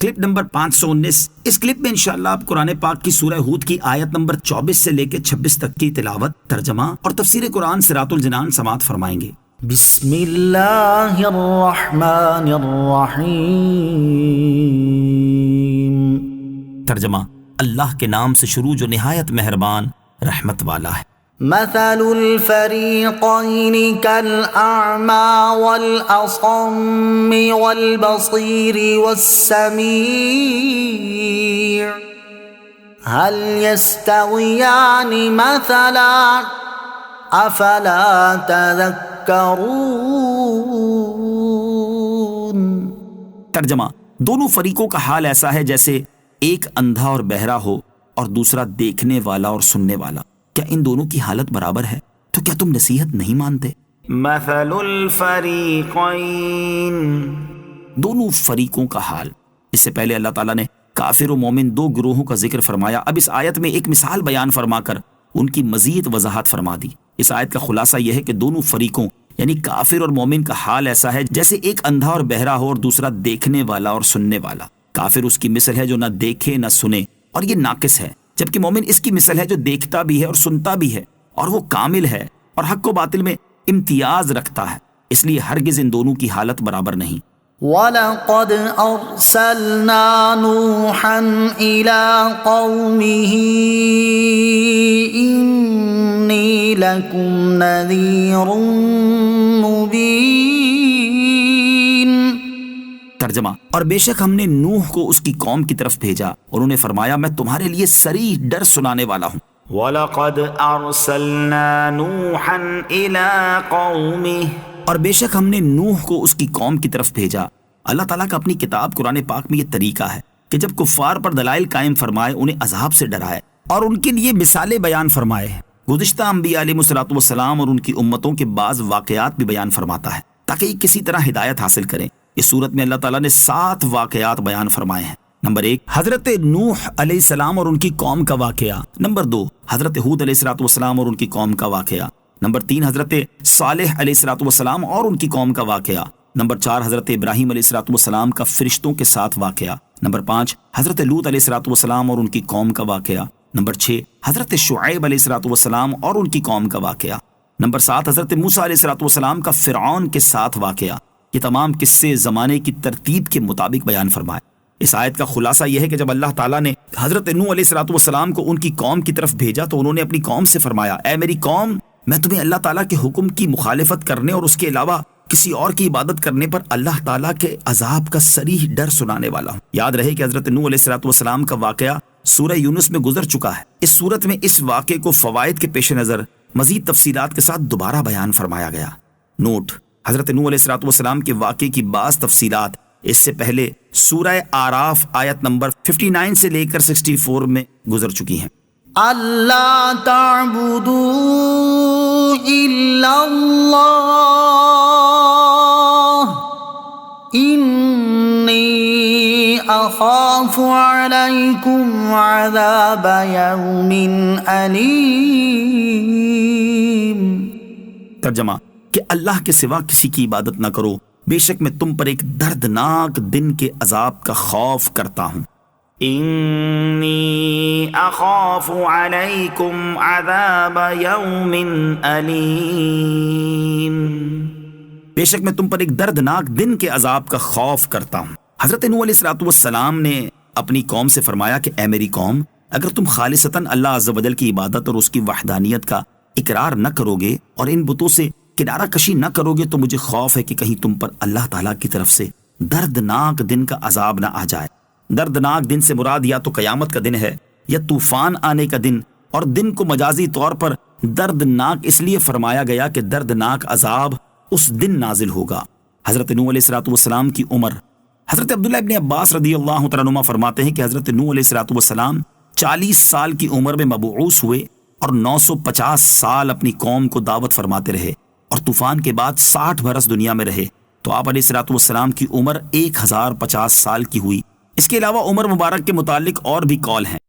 Clip number 519۔ اس clip میں انشاءاللہ آپ قرآن پاک کی سورہ ہود کی آیت نمبر 24 سے لے کے 26 تک کی تلاوت، ترجمہ اور تفسیر قرآن صراط الجنان سماعت فرمائیں گے۔ بسم اللہ الرحمن الرحیم۔ ترجمہ، اللہ کے نام سے شروع جو نہایت مہربان رحمت والا ہے۔ مثل الفریقین کالأعمى والأصم والبصیر والسمیع هل يستویان مثلا افلا تذکرون۔ ترجمہ، دونوں فریقوں کا حال ایسا ہے جیسے ایک اندھا اور بہرا ہو اور دوسرا دیکھنے والا اور سننے والا، کیا ان دونوں کی حالت برابر ہے؟ تو کیا تم نصیحت نہیں مانتے؟ مثل الفریقین، دونوں فریقوں کا حال۔ اس سے پہلے اللہ تعالیٰ نے کافر و مومن دو گروہوں کا ذکر فرمایا، اب اس آیت میں ایک مثال بیان فرما کر ان کی مزید وضاحت فرما دی۔ اس آیت کا خلاصہ یہ ہے کہ دونوں فریقوں یعنی کافر اور مومن کا حال ایسا ہے جیسے ایک اندھا اور بہرا ہو اور دوسرا دیکھنے والا اور سننے والا۔ کافر اس کی مثل ہے جو نہ دیکھے نہ سنے اور یہ ناقص ہے، جبکہ مومن اس کی مثل ہے جو دیکھتا بھی ہے اور سنتا بھی ہے اور وہ کامل ہے اور حق و باطل میں امتیاز رکھتا ہے، اس لیے ہرگز ان دونوں کی حالت برابر نہیں۔ وَلَقَدْ أَرْسَلْنَا نُوحًا إِلَىٰ قَوْمِهِ إِنِّي لَكُمْ نَذِيرٌ مُبِينٌ۔ ترجمہ، اور بے شک ہم نے نوح کو اس کی قوم کی طرف بھیجا اور انہیں فرمایا میں تمہارے لیے صریح ڈر سنانے والا ہوں۔ وَلَقَدْ أَرْسَلْنَا نُوحًا إِلَىٰ قَوْمِهِ، اور بے شک ہم نے نوح کو اس کی قوم کی طرف بھیجا۔ اللہ تعالیٰ کا اپنی کتاب قرآن پاک میں یہ طریقہ ہے کہ جب کفار پر دلائل قائم فرمائے، انہیں عذاب سے ڈرائے اور ان کے لیے مثالیں بیان فرمائے۔ گزشتہ انبیاء علیہ السلام اور ان کی امتوں کے بعض واقعات بھی بیان فرماتا ہے تاکہ یہ کسی طرح ہدایت حاصل کریں۔ اس صورت میں اللہ تعالیٰ نے 7 واقعات بیان فرمائے ہیں۔ نمبر 1، حضرت نوح علیہ السلام اور ان کی قوم کا واقعہ۔ نمبر 2، حضرت ہود علیہ السلام اور ان کی قوم کا واقعہ۔ نمبر 3، حضرت صالح علیہ السلام اور ان کی قوم کا واقعہ۔ نمبر 4، حضرت ابراہیم علیہ السلام کا فرشتوں کے ساتھ واقعہ۔ نمبر 5، حضرت لوط علیہ السلام اور ان کی قوم کا واقعہ۔ نمبر 6، حضرت شعیب علیہ السلام اور ان کی قوم کا واقعہ۔ نمبر 7، حضرت موسیٰ علیہ السلام کا فرعون کے ساتھ واقعہ۔ یہ تمام قصے زمانے کی ترتیب کے مطابق بیان فرمائے۔ اس آیت کا خلاصہ یہ ہے کہ جب اللہ تعالیٰ نے حضرت نوح علیہ السلام کو ان کی قوم کی طرف بھیجا تو انہوں نے اپنی قوم سے فرمایا، اے میری قوم، میں تمہیں اللہ تعالیٰ کے حکم کی مخالفت کرنے اور اس کے علاوہ کسی اور کی عبادت کرنے پر اللہ تعالیٰ کے عذاب کا صریح ڈر سنانے والا ہوں۔ یاد رہے کہ حضرت نوح علیہ السلام کا واقعہ سورہ یونس میں گزر چکا ہے۔ اس صورت میں اس واقعے کو فوائد کے پیش نظر مزید تفصیلات کے ساتھ دوبارہ بیان فرمایا گیا۔ نوٹ، حضرت نوح علیہ السلام کے واقعے کی بعض تفصیلات اس سے پہلے سورہ آراف آیت نمبر 59 سے لے کر 64 میں گزر چکی ہیں۔ اللہ تعبدوا الا اللہ انی اخاف علیکم عذاب یوم علیم۔ ترجمہ، کہ اللہ کے سوا کسی کی عبادت نہ کرو، بے شک میں تم پر ایک دردناک دن کے عذاب کا خوف کرتا ہوں۔ انی اخاف علیکم عذاب یوم علیم، بے شک میں تم پر ایک دردناک دن کے عذاب کا خوف کرتا ہوں۔ حضرت نوح علیہ السلام نے اپنی قوم سے فرمایا کہ اے میری قوم، اگر تم خالصتاً اللہ عز و جل کی عبادت اور اس کی وحدانیت کا اقرار نہ کرو گے اور ان بتوں سے کنارہ کشی نہ کرو گے تو مجھے خوف ہے کہ کہیں تم پر اللہ تعالیٰ کی طرف سے دردناک دن کا عذاب نہ آ جائے۔ دردناک دن سے مراد یا تو قیامت کا دن ہے یا طوفان آنے کا دن، اور دن کو مجازی طور پر دردناک اس لیے فرمایا گیا کہ دردناک عذاب اس دن نازل ہوگا۔ حضرت نوح علیہ السلام کی عمر، حضرت عبداللہ ابن عباس رضی اللہ تعالیٰ عنہما فرماتے ہیں کہ حضرت نوح علیہ السلام 40 سال کی عمر میں مبعوث ہوئے اور 950 سال اپنی قوم کو دعوت فرماتے رہے اور طوفان کے بعد 60 برس دنیا میں رہے تو آپ علیہ السلام کی عمر 1050 سال کی ہوئی۔ اس کے علاوہ عمر مبارک کے متعلق اور بھی قول ہیں۔